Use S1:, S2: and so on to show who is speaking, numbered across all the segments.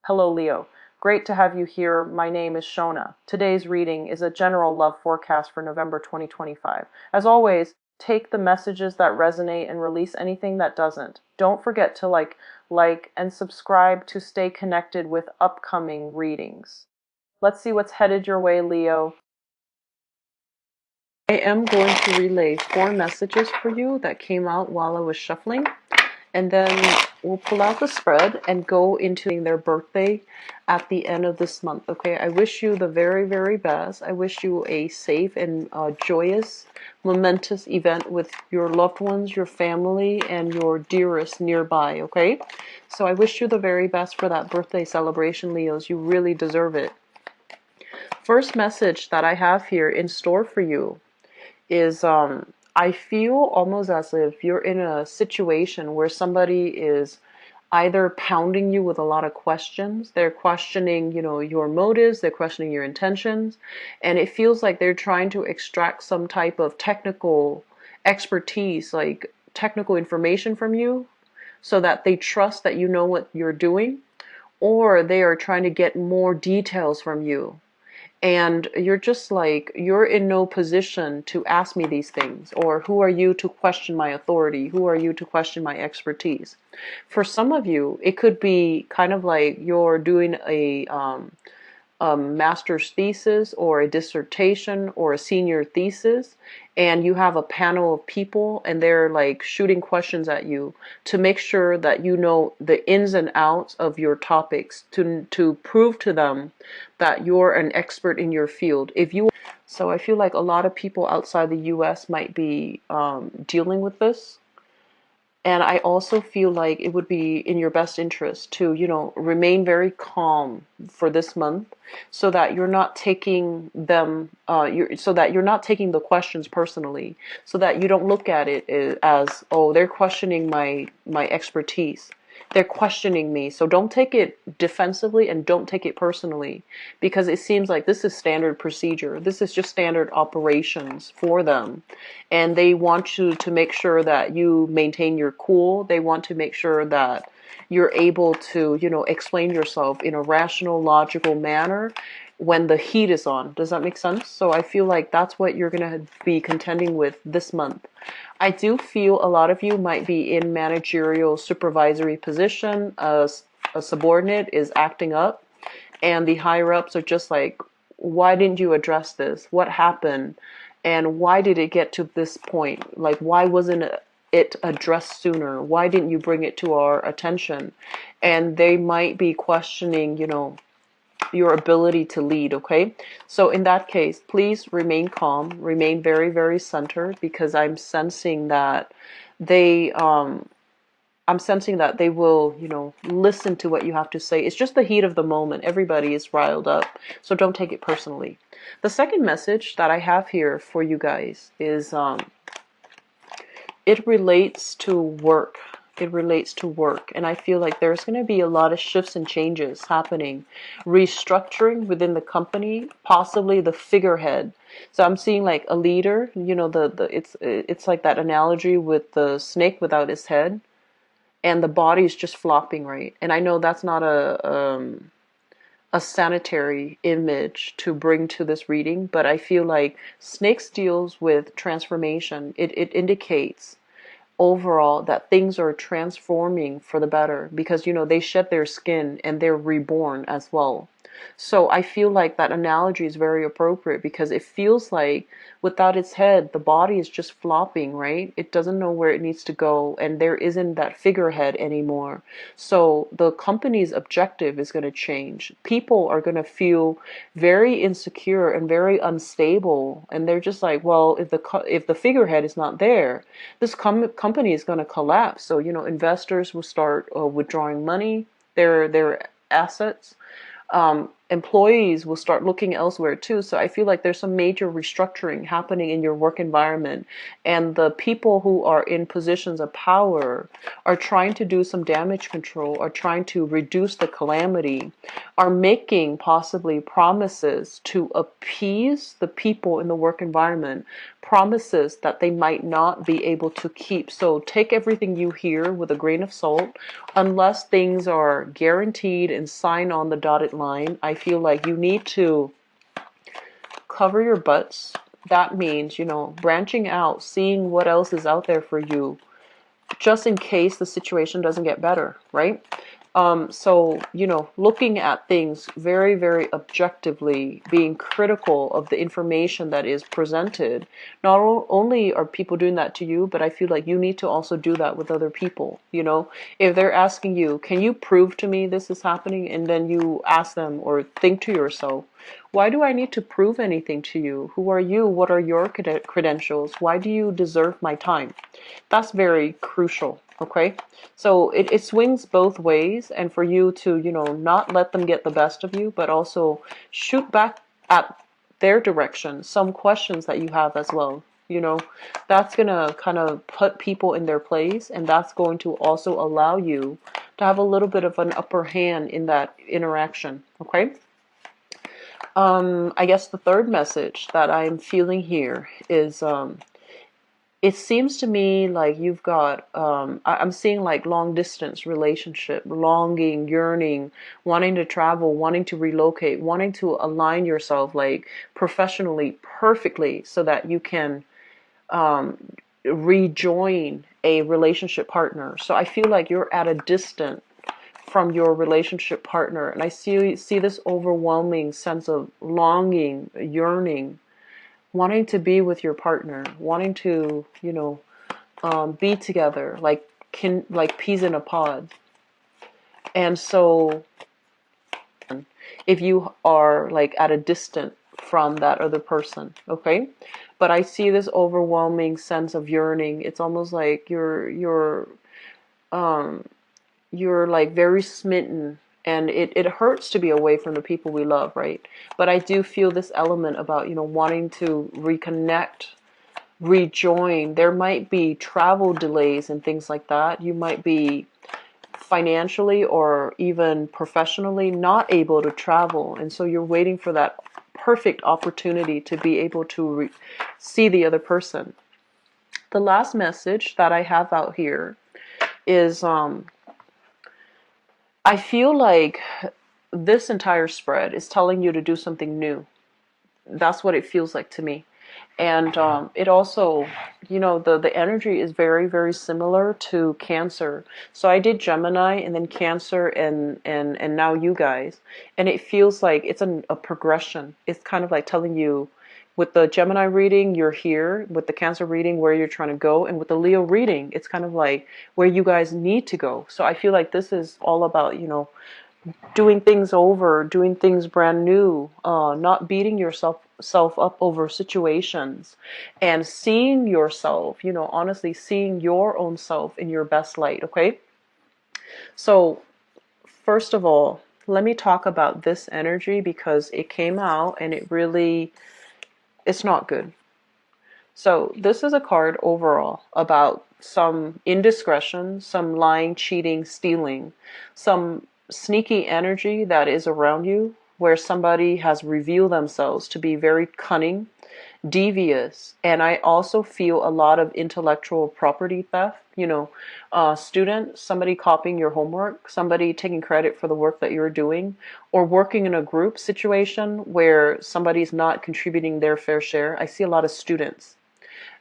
S1: Hello, Leo. Great to have you here. My name is Shona. Today's reading is a general love forecast for November 2025. As always, take the messages that resonate and release anything that doesn't. Don't forget to like, and subscribe to stay connected with upcoming readings. Let's see what's headed your way, Leo. I am going to relay 4 messages for you that came out while I was shuffling. And then we'll pull out the spread and go into their birthday at the end of this month. Okay, I wish you the very, very best. I wish you a safe and joyous, momentous event with your loved ones, your family, and your dearest nearby. Okay, so I wish you the very best for that birthday celebration, Leos. You really deserve it. First message that I have here in store for you is I feel almost as if you're in a situation where somebody is either pounding you with a lot of questions. They're questioning, your motives, they're questioning your intentions, and it feels like they're trying to extract some type of technical expertise, like technical information from you, so that they trust that you know what you're doing, or they are trying to get more details from you. And you're just like, you're in no position to ask me these things, or who are you to question my authority? Who are you to question my expertise? For some of you, it could be kind of like you're doing a master's thesis or a dissertation or a senior thesis, and you have a panel of people and they're like shooting questions at you to make sure that you know the ins and outs of your topics, to prove to them that you're an expert in your field. So I feel like a lot of people outside the US might be dealing with this. And I also feel like it would be in your best interest to, remain very calm for this month, so that you're not taking them, so that you're not taking the questions personally, so that you don't look at it as, oh, they're questioning my expertise. They're questioning me. So don't take it defensively and don't take it personally, because it seems like this is standard procedure. This is just standard operations for them. And they want you to make sure that you maintain your cool. They want to make sure that you're able to, explain yourself in a rational, logical manner when the heat is on. Does that make sense? So I feel like that's what you're going to be contending with this month. I do feel a lot of you might be in managerial supervisory position. A subordinate is acting up, and the higher ups are just like, why didn't you address this? What happened? And why did it get to this point? Like, why wasn't it addressed sooner? Why didn't you bring it to our attention? And they might be questioning, your ability to lead. Okay, so in that case, please remain calm, remain very, very centered, because I'm sensing that they will, listen to what you have to say. It's just the heat of the moment. Everybody is riled up, so don't take it personally. The second message that I have here for you guys is it relates to work. It relates to work. And I feel like there's going to be a lot of shifts and changes happening. Restructuring within the company, possibly the figurehead. So I'm seeing like a leader, it's like that analogy with the snake without its head. And the body is just flopping, right? And I know that's not a sanitary image to bring to this reading, but I feel like snakes deals with transformation. It indicates overall that things are transforming for the better, because they shed their skin and they're reborn as well. So I feel like that analogy is very appropriate, because it feels like without its head, the body is just flopping, right? It doesn't know where it needs to go, and there isn't that figurehead anymore. So the company's objective is going to change. People are going to feel very insecure and very unstable, and they're just like, well, if the figurehead is not there, this company is going to collapse. So investors will start withdrawing money, their assets. Employees will start looking elsewhere too. So I feel like there's some major restructuring happening in your work environment, and the people who are in positions of power are trying to do some damage control, are trying to reduce the calamity, are making possibly promises to appease the people in the work environment, promises that they might not be able to keep. So take everything you hear with a grain of salt. Unless things are guaranteed and signed on the dotted line, I feel like you need to cover your butts. That means, branching out, seeing what else is out there for you, just in case the situation doesn't get better, right? So, looking at things very, very objectively, being critical of the information that is presented. Not only are people doing that to you, but I feel like you need to also do that with other people. If they're asking you, can you prove to me this is happening? And then you ask them or think to yourself, why do I need to prove anything to you? Who are you? What are your credentials? Why do you deserve my time? That's very crucial. Okay, so it swings both ways, and for you to, not let them get the best of you, but also shoot back at their direction some questions that you have as well. That's going to kind of put people in their place, and that's going to also allow you to have a little bit of an upper hand in that interaction. Okay. I guess the third message that I'm feeling here is, it seems to me like you've got, I'm seeing like long distance relationship, longing, yearning, wanting to travel, wanting to relocate, wanting to align yourself like professionally perfectly so that you can rejoin a relationship partner. So I feel like you're at a distance from your relationship partner, and I see this overwhelming sense of longing, yearning, wanting to be with your partner, wanting to, be together, like peas in a pod. And so, if you are like at a distance from that other person, okay? But I see this overwhelming sense of yearning. It's almost like you're like very smitten, and it hurts to be away from the people we love, right? But I do feel this element about, wanting to reconnect, rejoin. There might be travel delays and things like that. You might be financially or even professionally not able to travel, and so you're waiting for that perfect opportunity to be able to see the other person. The last message that I have out here is, I feel like this entire spread is telling you to do something new. That's what it feels like to me. And it also, the energy is very, very similar to Cancer. So I did Gemini and then Cancer and now you guys. And it feels like it's a progression. It's kind of like telling you, with the Gemini reading, you're here. With the Cancer reading, where you're trying to go. And with the Leo reading, it's kind of like where you guys need to go. So I feel like this is all about, doing things over, doing things brand new, not beating yourself up over situations, and seeing yourself, honestly seeing your own self in your best light. Okay. So first of all, let me talk about this energy because it came out and it's not good. So this is a card overall about some indiscretion, some lying, cheating, stealing, some sneaky energy that is around you where somebody has revealed themselves to be very cunning, devious, and I also feel a lot of intellectual property theft. Student, somebody copying your homework, somebody taking credit for the work that you're doing, or working in a group situation where somebody's not contributing their fair share. I see a lot of students.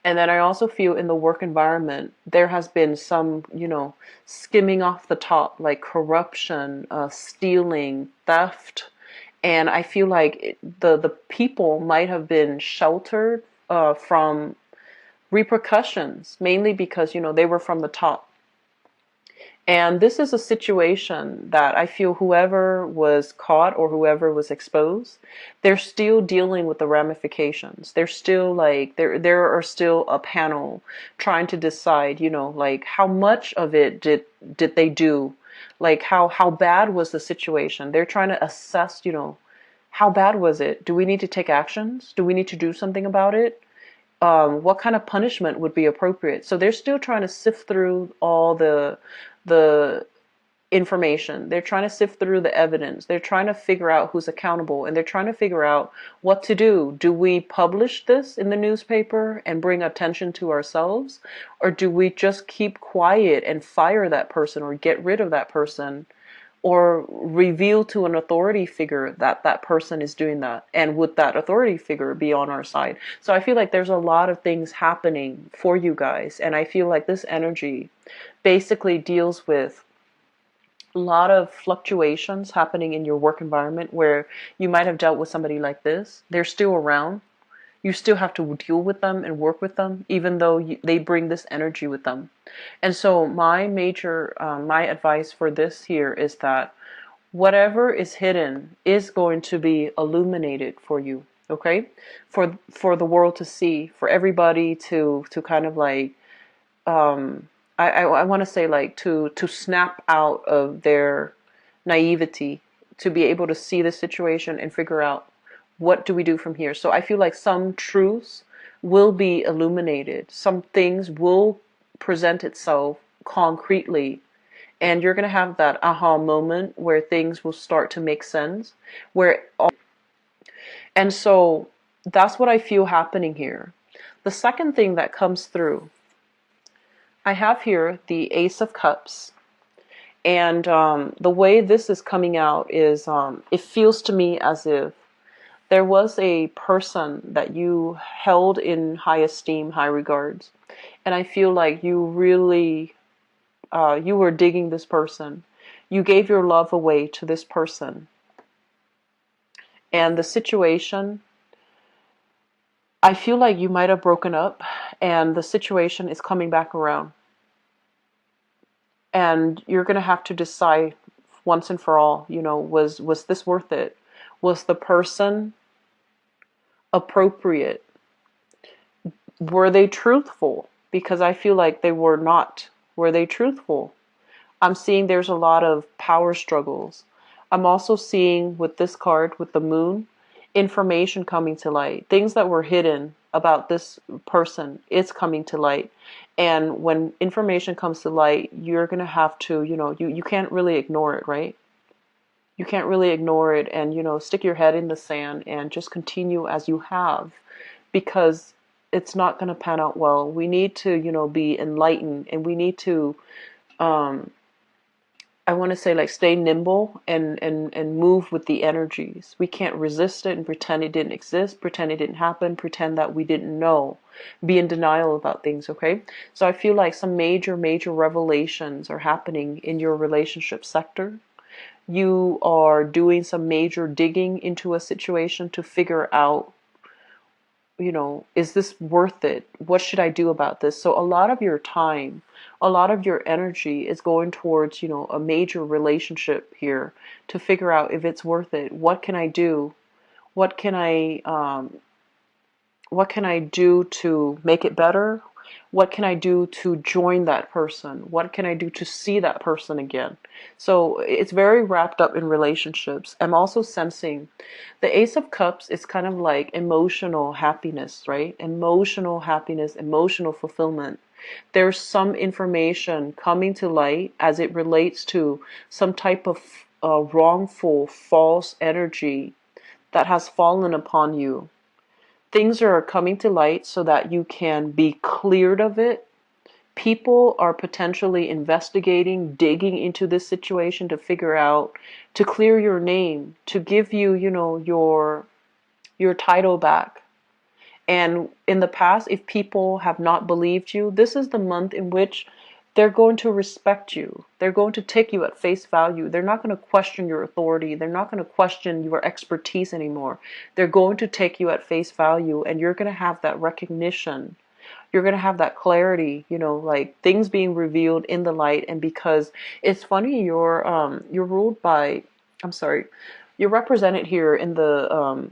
S1: And then I also feel in the work environment, there has been some, skimming off the top, like corruption, stealing, theft. And I feel like the people might have been sheltered from repercussions, mainly because, they were from the top. And this is a situation that I feel whoever was caught or whoever was exposed, they're still dealing with the ramifications. They're still like, there are still a panel trying to decide, like how much of it did they do? Like how bad was the situation? They're trying to assess, how bad was it? Do we need to take actions? Do we need to do something about it? What kind of punishment would be appropriate? So they're still trying to sift through all the information. They're trying to sift through the evidence. They're trying to figure out who's accountable, and they're trying to figure out what to do. Do we publish this in the newspaper and bring attention to ourselves, or do we just keep quiet and fire that person or get rid of that person, or reveal to an authority figure that that person is doing that, and would that authority figure be on our side? So I feel like there's a lot of things happening for you guys, and I feel like this energy basically deals with a lot of fluctuations happening in your work environment where you might have dealt with somebody like this. They're still around. You still have to deal with them and work with them, even though they bring this energy with them. And so my advice for this here is that whatever is hidden is going to be illuminated for you, okay? For the world to see, for everybody to kind of like, I want to say like to snap out of their naivety, to be able to see the situation and figure out what do we do from here. So I feel like some truths will be illuminated. Some things will present itself concretely, and you're going to have that aha moment where things will start to make sense, and so that's what I feel happening here. The second thing that comes through, I have here the Ace of Cups. And the way this is coming out is it feels to me as if there was a person that you held in high esteem, high regards. And I feel like you really, you were digging this person. You gave your love away to this person. And the situation, I feel like you might have broken up, and the situation is coming back around. And you're going to have to decide once and for all, was this worth it? Was the person appropriate? Were they truthful? Because I feel like they were not. Were they truthful? I'm seeing there's a lot of power struggles. I'm also seeing with this card, with the moon, information coming to light. Things that were hidden about this person, it's coming to light. And when information comes to light, you're going to have to, you can't really ignore it, right? You can't really ignore it and, stick your head in the sand and just continue as you have, because it's not going to pan out well. We need to, be enlightened, and we need to, I want to say, like, stay nimble and move with the energies. We can't resist it and pretend it didn't exist, pretend it didn't happen, pretend that we didn't know, be in denial about things, okay? So I feel like some major revelations are happening in your relationship sector. You are doing some major digging into a situation to figure out, is this worth it? What should I do about this? So a lot of your time, a lot of your energy is going towards, a major relationship here to figure out if it's worth it. What can I do? What can I do to make it better? What can I do to join that person? What can I do to see that person again? So it's very wrapped up in relationships. I'm also sensing the Ace of Cups is kind of like emotional happiness, right? Emotional happiness, emotional fulfillment. There's some information coming to light as it relates to some type of wrongful, false energy that has fallen upon you. Things are coming to light so that you can be cleared of it. People are potentially investigating, digging into this situation to figure out, to clear your name, to give you, your title back. And in the past, if people have not believed you, this is the month in which they're going to respect you. They're going to take you at face value. They're not going to question your authority. They're not going to question your expertise anymore. They're going to take you at face value, and you're going to have that recognition. You're going to have that clarity, like things being revealed in the light. And because it's funny, you're ruled by, I'm sorry, you're represented here in the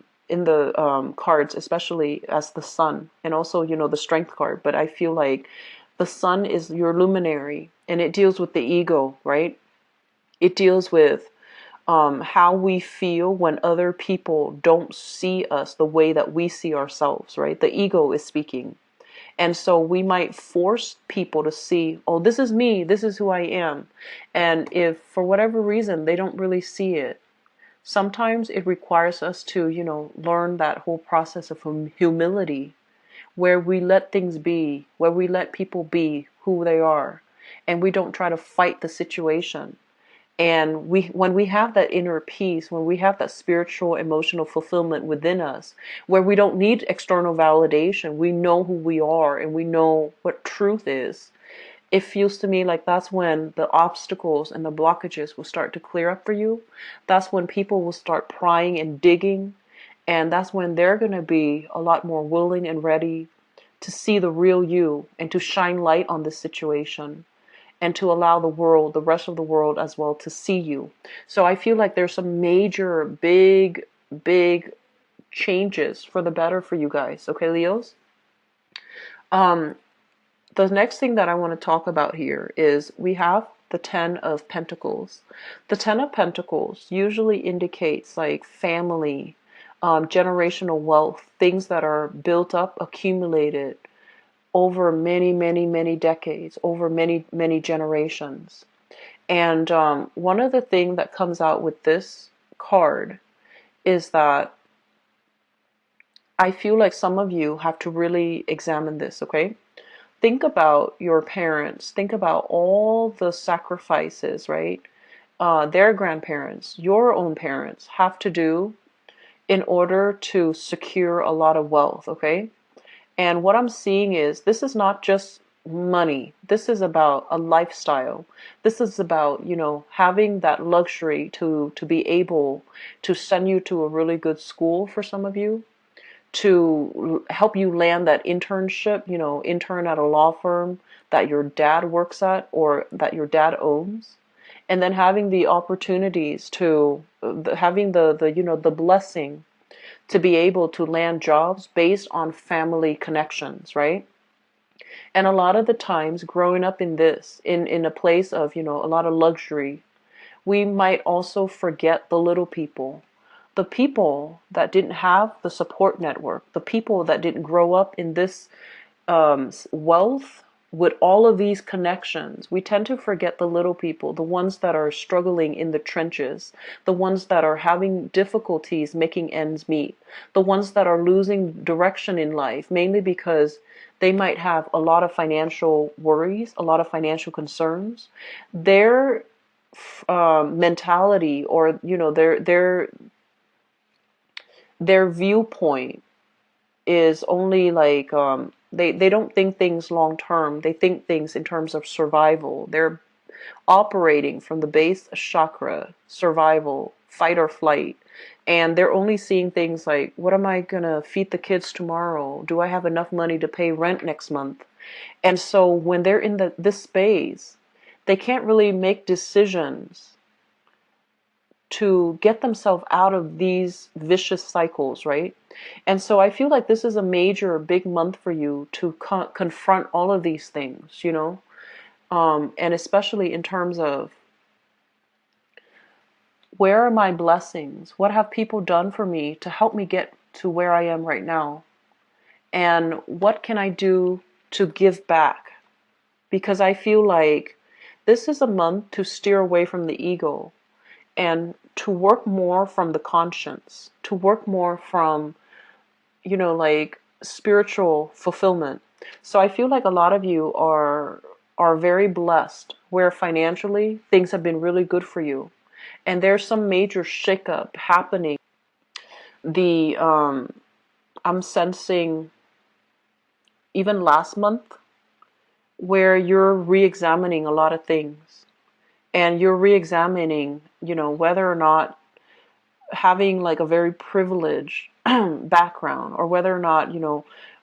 S1: cards, especially as the sun, and also, the strength card. But I feel like the sun is your luminary, and it deals with the ego, right? It deals with how we feel when other people don't see us the way that we see ourselves, right? The ego is speaking. And so we might force people to see, oh, this is me, this is who I am. And if for whatever reason they don't really see it, sometimes it requires us to, learn that whole process of humility, where we let things be, where we let people be who they are, and we don't try to fight the situation. And when we have that inner peace, when we have that spiritual, emotional fulfillment within us, where we don't need external validation, we know who we are and we know what truth is. It feels to me like that's when the obstacles and the blockages will start to clear up for you. That's when people will start prying and digging. And that's when they're going to be a lot more willing and ready to see the real you and to shine light on this situation, and to allow the world, the rest of the world as well, to see you. So I feel like there's some major, big changes for the better for you guys. Okay, Leos? The next thing that I want to talk about here is we have the Ten of Pentacles. The Ten of Pentacles usually indicates like family, generational wealth, things that are built up, accumulated over many decades, over many generations. And one of the things that comes out with this card is that I feel like some of you have to really examine this, okay? Think about your parents. Think about all the sacrifices, right? Their grandparents, your own parents have to do in order to secure a lot of wealth, okay? And what I'm seeing is this is not just money. This is about a lifestyle. This is about, having that luxury to be able to send you to a really good school for some of you, to help you land that internship, intern at a law firm that your dad works at or that your dad owns. And then having the opportunities to, having the blessing to be able to land jobs based on family connections, right? And a lot of the times growing up in this, in a place of, a lot of luxury, we might also forget the little people, the people that didn't have the support network, the people that didn't grow up in this wealth with all of these connections. We tend to forget the little people, the ones that are struggling in the trenches, the ones that are having difficulties making ends meet, the ones that are losing direction in life, mainly because they might have a lot of financial worries, a lot of financial concerns. Their mentality, or their viewpoint is only like they don't think things long term. They think things in terms of survival. They're operating from the base chakra, survival, fight or flight. And they're only seeing things like, what am I gonna feed the kids tomorrow? Do I have enough money to pay rent next month? And so when they're in this space, they can't really make decisions to get themselves out of these vicious cycles, right? And so I feel like this is a major, big month for you to confront all of these things, and especially in terms of, where are my blessings? What have people done for me to help me get to where I am right now? And what can I do to give back? Because I feel like this is a month to steer away from the ego and to work more from the conscience, to work more from, like spiritual fulfillment. So I feel like a lot of you are very blessed, where financially things have been really good for you. And there's some major shakeup happening. The I'm sensing even last month, where you're re-examining a lot of things, and you're re-examining, whether or not having like a very privileged background, or whether or not,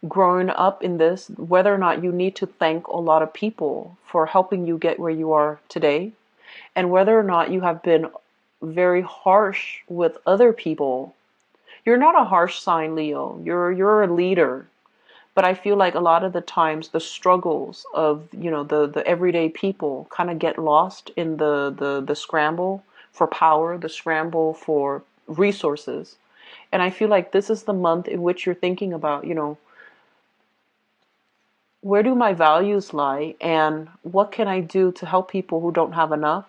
S1: growing up in this, whether or not you need to thank a lot of people for helping you get where you are today, and whether or not you have been very harsh with other people. You're not a harsh sign, Leo. You're a leader. But I feel like a lot of the times the struggles of, the everyday people kind of get lost in the scramble for power, the scramble for resources. And I feel like this is the month in which you're thinking about, where do my values lie, and what can I do to help people who don't have enough?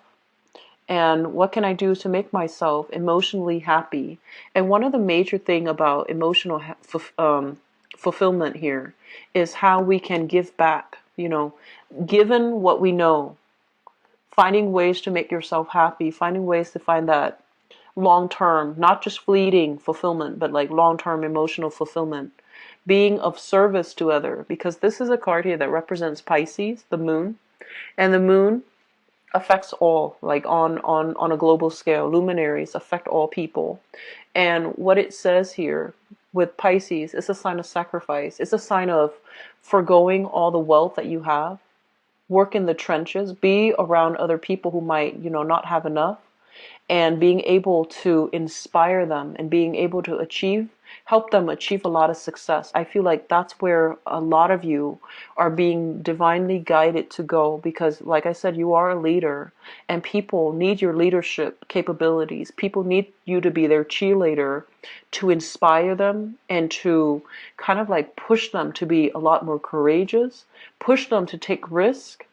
S1: And what can I do to make myself emotionally happy? And one of the major thing about emotional fulfillment here is how we can give back, given what we know, finding ways to make yourself happy, finding ways to find that long term, not just fleeting fulfillment, but like long term emotional fulfillment, being of service to other, because this is a card here that represents Pisces, the moon, and the moon affects all, like on a global scale. Luminaries affect all people. And what it says here with Pisces is a sign of sacrifice. It's a sign of foregoing all the wealth that you have, work in the trenches, be around other people who might, not have enough, and being able to inspire them and being able to help them achieve a lot of success. I feel like that's where a lot of you are being divinely guided to go, because like I said, you are a leader and people need your leadership capabilities. People need you to be their cheerleader, to inspire them and to kind of like push them to be a lot more courageous, push them to take risk,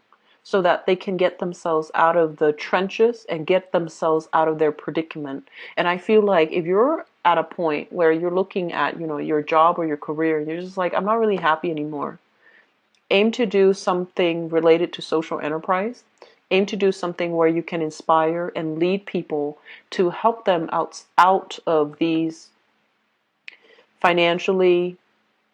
S1: so that they can get themselves out of the trenches and get themselves out of their predicament. And I feel like if you're at a point where you're looking at, your job or your career, and you're just like, I'm not really happy anymore, aim to do something related to social enterprise. Aim to do something where you can inspire and lead people to help them out of these financially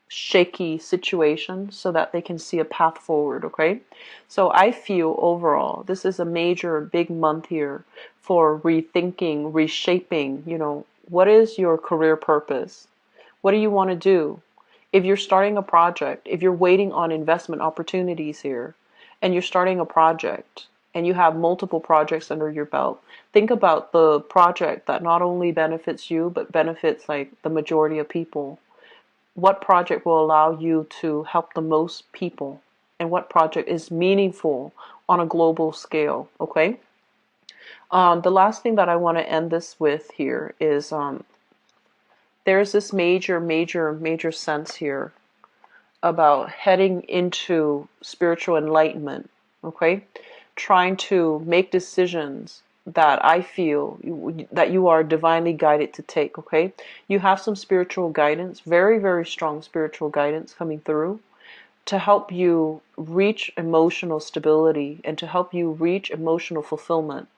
S1: shaky situation, so that they can see a path forward. Okay, so I feel overall this is a major big month here for rethinking, reshaping. What is your career purpose? What do you want to do? If you're starting a project, if you're waiting on investment opportunities here, and you're starting a project and you have multiple projects under your belt, think about the project that not only benefits you but benefits like the majority of people. What project will allow you to help the most people, and what project is meaningful on a global scale? Okay. The last thing that I want to end this with here is there's this major sense here about heading into spiritual enlightenment. Okay, trying to make decisions that I feel that you are divinely guided to take. Okay, you have some spiritual guidance, very, very strong spiritual guidance coming through to help you reach emotional stability and to help you reach emotional fulfillment.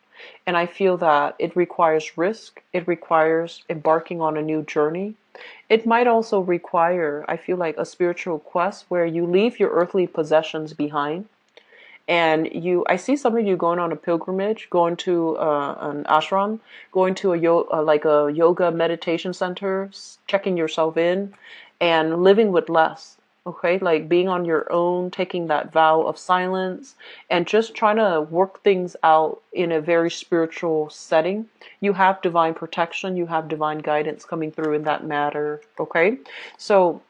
S1: And I feel that it requires risk. It requires embarking on a new journey. It might also require, I feel like, a spiritual quest where you leave your earthly possessions behind. And I see some of you going on a pilgrimage, going to an ashram, going to like a yoga meditation center, checking yourself in, and living with less. Okay, like being on your own, taking that vow of silence, and just trying to work things out in a very spiritual setting. You have divine protection, you have divine guidance coming through in that matter. So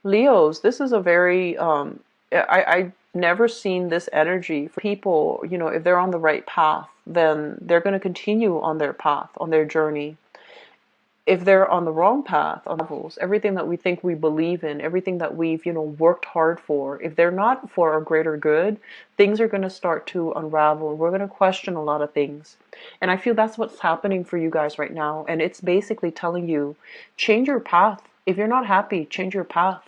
S1: Leos, this is a very I never seen this energy for people. If they're on the right path, then they're going to continue on their path, on their journey. If they're on the wrong path, on levels, everything that we think we believe in, everything that we've worked hard for, if they're not for our greater good, things are going to start to unravel. We're going to question a lot of things. And I feel that's what's happening for you guys right now. And it's basically telling you, change your path. If you're not happy, change your path.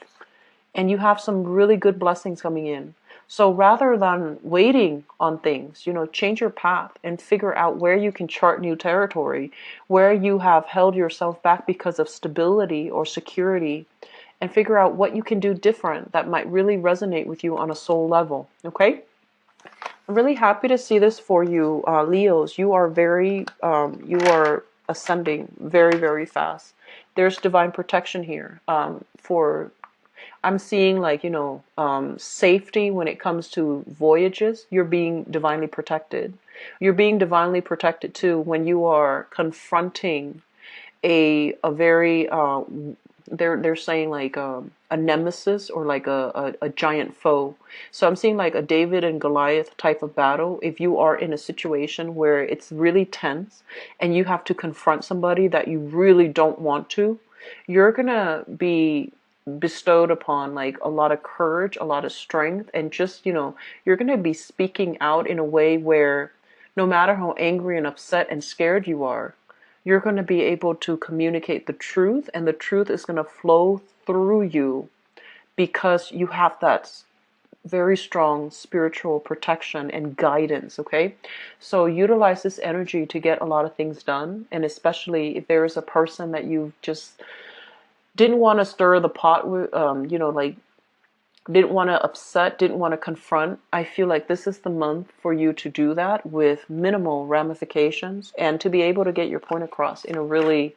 S1: And you have some really good blessings coming in. So rather than waiting on things, change your path and figure out where you can chart new territory, where you have held yourself back because of stability or security, and figure out what you can do different that might really resonate with you on a soul level. Okay? I'm really happy to see this for you, Leos. You are you are ascending very, very fast. There's divine protection here I'm seeing safety when it comes to voyages. You're being divinely protected. You're being divinely protected too when you are confronting a very they're saying like a nemesis or like a giant foe. So I'm seeing like a David and Goliath type of battle. If you are in a situation where it's really tense and you have to confront somebody that you really don't want to, you're gonna be bestowed upon like a lot of courage, a lot of strength, and just, you're going to be speaking out in a way where no matter how angry and upset and scared you are, you're going to be able to communicate the truth, and the truth is going to flow through you because you have that very strong spiritual protection and guidance, okay? So utilize this energy to get a lot of things done, and especially if there is a person that you just didn't want to stir the pot with, like didn't want to upset, didn't want to confront, I feel like this is the month for you to do that with minimal ramifications and to be able to get your point across in a really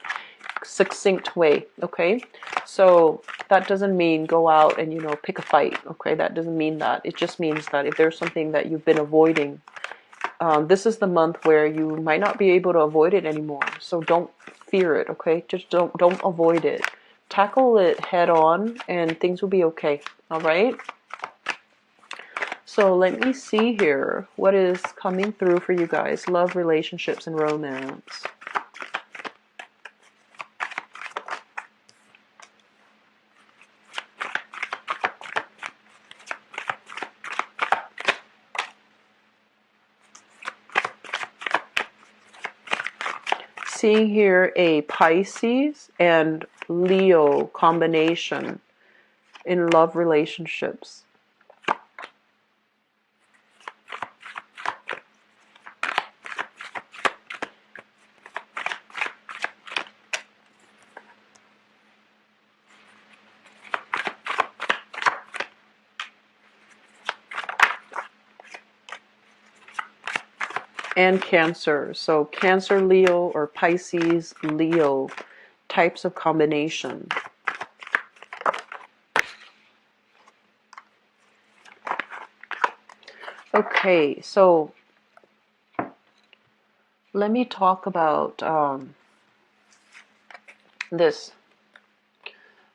S1: succinct way, okay? So that doesn't mean go out and, pick a fight, okay? That doesn't mean that. It just means that if there's something that you've been avoiding, this is the month where you might not be able to avoid it anymore. So don't fear it, okay? Just don't avoid it. Tackle it head on and things will be okay, all right? So let me see here what is coming through for you guys. Love, relationships, and romance. Seeing here a Pisces and Leo combination in love relationships. And Cancer. So Cancer, Leo, or Pisces, Leo types of combination. Okay, so let me talk about this.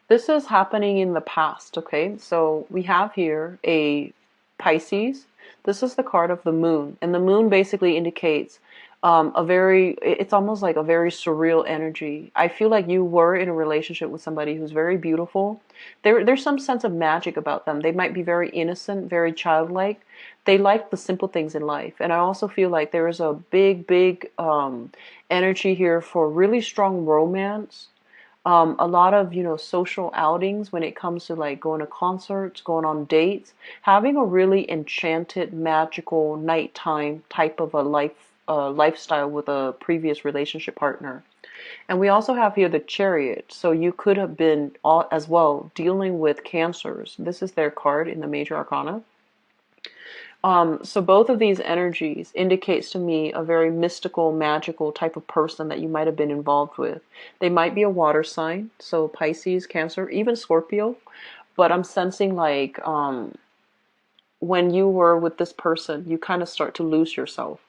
S1: This is happening in the past, okay? So we have here a Pisces. This is the card of the moon. And the moon basically indicates it's almost like a very surreal energy. I feel like you were in a relationship with somebody who's very beautiful. There's some sense of magic about them. They might be very innocent, very childlike. They like the simple things in life. And I also feel like there is a big energy here for really strong romance. A lot of, social outings when it comes to like going to concerts, going on dates, having a really enchanted, magical nighttime type of a lifestyle with a previous relationship partner. And we also have here the Chariot. So you could have been as well dealing with Cancers. This is their card in the Major Arcana. So both of these energies indicates to me a very mystical, magical type of person that you might have been involved with. They might be a water sign, so Pisces, Cancer, even Scorpio. But I'm sensing like when you were with this person, you kind of start to lose yourself.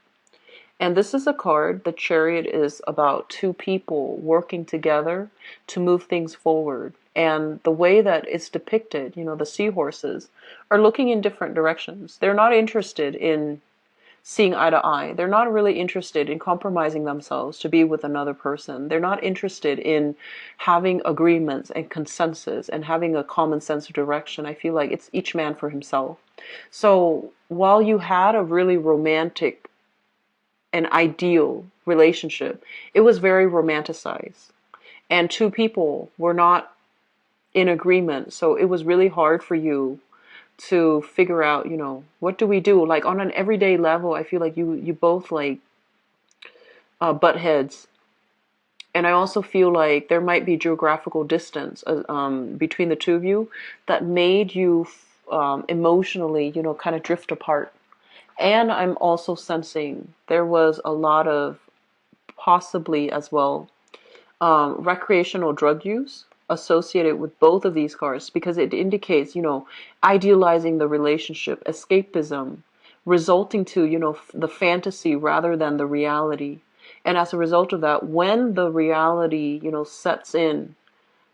S1: And this is a card, the Chariot is about two people working together to move things forward. And the way that it's depicted, the seahorses are looking in different directions. They're not interested in seeing eye to eye. They're not really interested in compromising themselves to be with another person. They're not interested in having agreements and consensus and having a common sense of direction. I feel like it's each man for himself. So while you had a really romantic and ideal relationship, it was very romanticized. And two people were not in agreement. So it was really hard for you to figure out, what do we do? Like on an everyday level, I feel like you both like butt heads. And I also feel like there might be geographical distance between the two of you that made you emotionally, kind of drift apart. And I'm also sensing there was a lot of possibly as well recreational drug use associated with both of these cards, because it indicates, idealizing the relationship, escapism, resulting to, the fantasy rather than the reality. And as a result of that, when the reality, sets in,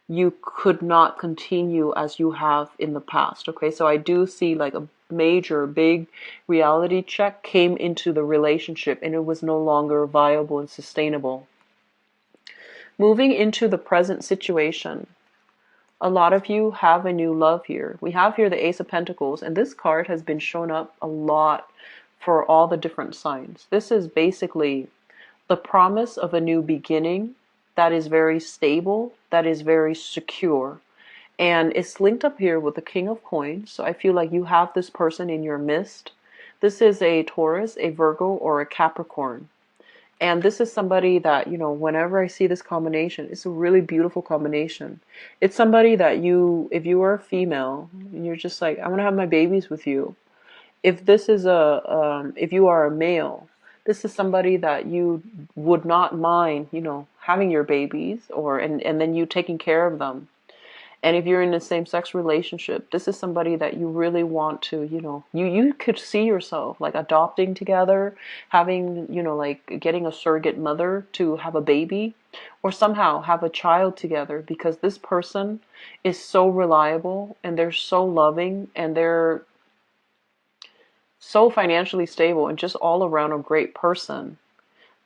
S1: you could not continue as you have in the past. Okay, so I do see like a major, big reality check came into the relationship and it was no longer viable and sustainable. Moving into the present situation, A lot of you have a new love here. We have here the Ace of Pentacles, and this card has been shown up a lot for all the different signs. This is basically the promise of a new beginning that is very stable, that is very secure. And it's linked up here with the King of Coins. So I feel like you have this person in your midst. This is a Taurus, a Virgo, or a Capricorn. And this is somebody that, whenever I see this combination, it's a really beautiful combination. It's somebody that if you are a female, and you're just like, I want to have my babies with you. If this is if you are a male, this is somebody that you would not mind, having your babies and then you taking care of them. And if you're in a same-sex relationship, this is somebody that you really want to, you could see yourself like adopting together, having, like getting a surrogate mother to have a baby, or somehow have a child together, because this person is so reliable and they're so loving and they're so financially stable and just all around a great person,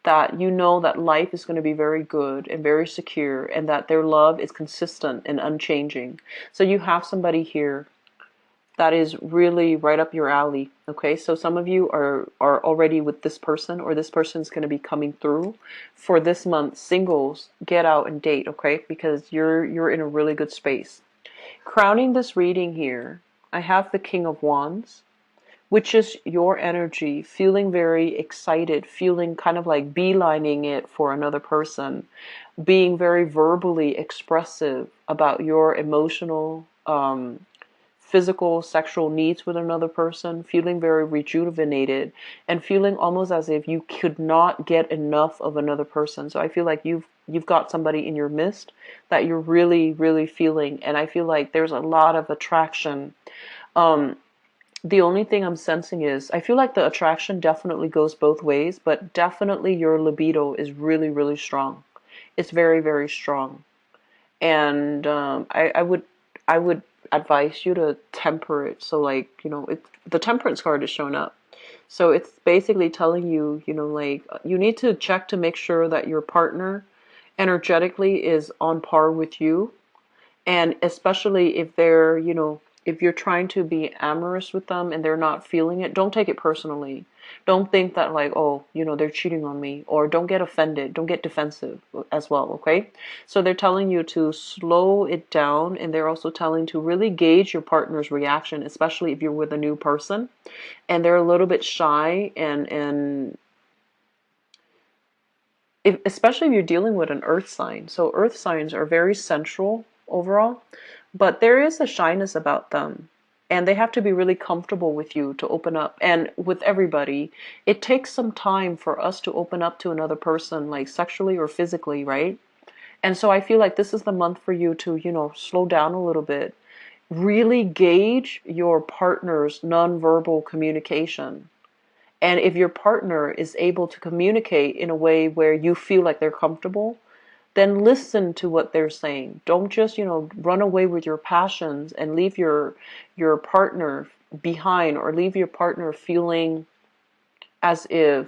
S1: that that life is going to be very good and very secure, and that their love is consistent and unchanging. So you have somebody here that is really right up your alley. Okay, so some of you are already with this person, or this person's going to be coming through. For this month, singles, get out and date, okay, because you're in a really good space. Crowning this reading here, I have the King of Wands, which is your energy, feeling very excited, feeling kind of like beelining it for another person, being very verbally expressive about your emotional, physical, sexual needs with another person, feeling very rejuvenated, and feeling almost as if you could not get enough of another person. So I feel like you've got somebody in your midst that you're really, really feeling, and I feel like there's a lot of attraction. The only thing I'm sensing is, I feel like the attraction definitely goes both ways, but definitely your libido is really, really strong. It's very, very strong. And I would advise you to temper it. So like, the temperance card is showing up. So it's basically telling you, like, you need to check to make sure that your partner energetically is on par with you. And especially if they're, if you're trying to be amorous with them and they're not feeling it, don't take it personally. Don't think that like, oh, they're cheating on me, or don't get offended. Don't get defensive as well, okay? So they're telling you to slow it down, and they're also telling to really gauge your partner's reaction, especially if you're with a new person and they're a little bit shy, and especially if you're dealing with an earth sign. So earth signs are very sensual overall, but there is a shyness about them, and they have to be really comfortable with you to open up. And with everybody, it takes some time for us to open up to another person, like sexually or physically, right? And so I feel like this is the month for you to, slow down a little bit, really gauge your partner's nonverbal communication. And if your partner is able to communicate in a way where you feel like they're comfortable, then listen to what they're saying. Don't just, run away with your passions and leave your partner behind, or leave your partner feeling as if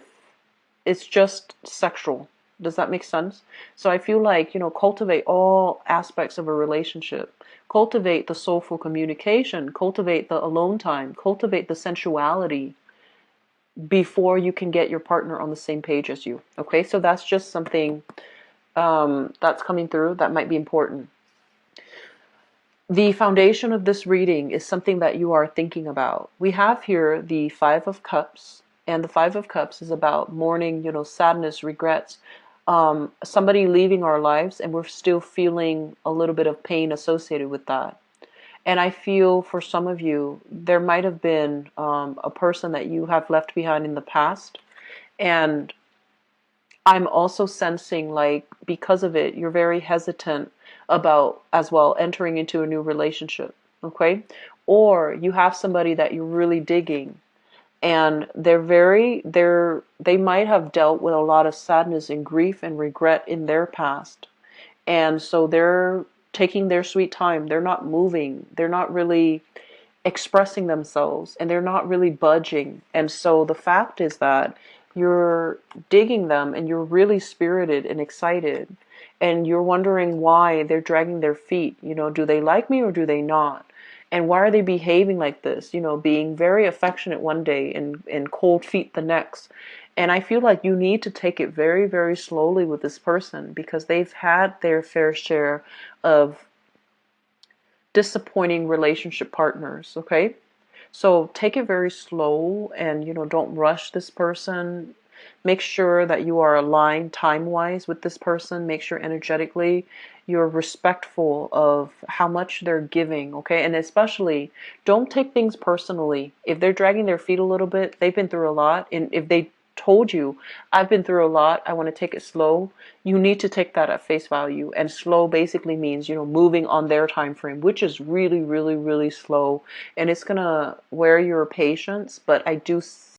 S1: it's just sexual. Does that make sense? So I feel like, cultivate all aspects of a relationship. Cultivate the soulful communication, cultivate the alone time, cultivate the sensuality before you can get your partner on the same page as you. Okay, so that's just something that's coming through that might be important. The foundation of this reading is something that you are thinking about. We have here the Five of Cups, and the Five of Cups is about mourning, sadness, regrets, somebody leaving our lives, and we're still feeling a little bit of pain associated with that. And I feel for some of you, there might have been a person that you have left behind in the past, and I'm also sensing like because of it, you're very hesitant about as well entering into a new relationship, okay? Or you have somebody that you're really digging, and they might have dealt with a lot of sadness and grief and regret in their past. And so they're taking their sweet time. They're not moving. They're not really expressing themselves, and they're not really budging. And so the fact is that you're digging them and you're really spirited and excited. and you're wondering why they're dragging their feet. You know, do they like me or do they not? And why are they behaving like this? You know, being very affectionate one day and cold feet the next. And I feel like you need to take it very, very slowly with this person, because they've had their fair share of disappointing relationship partners, okay? So take it very slow, and, you know, don't rush this person. Make sure that you are aligned time-wise with this person. Make sure energetically you're respectful of how much they're giving, okay? And especially, don't take things personally. If they're dragging their feet a little bit, they've been through a lot. And if they told you, I've been through a lot, I want to take it slow, you need to take that at face value. And slow basically means, you know, moving on their time frame, which is really, really, really slow. And it's gonna wear your patience, but I do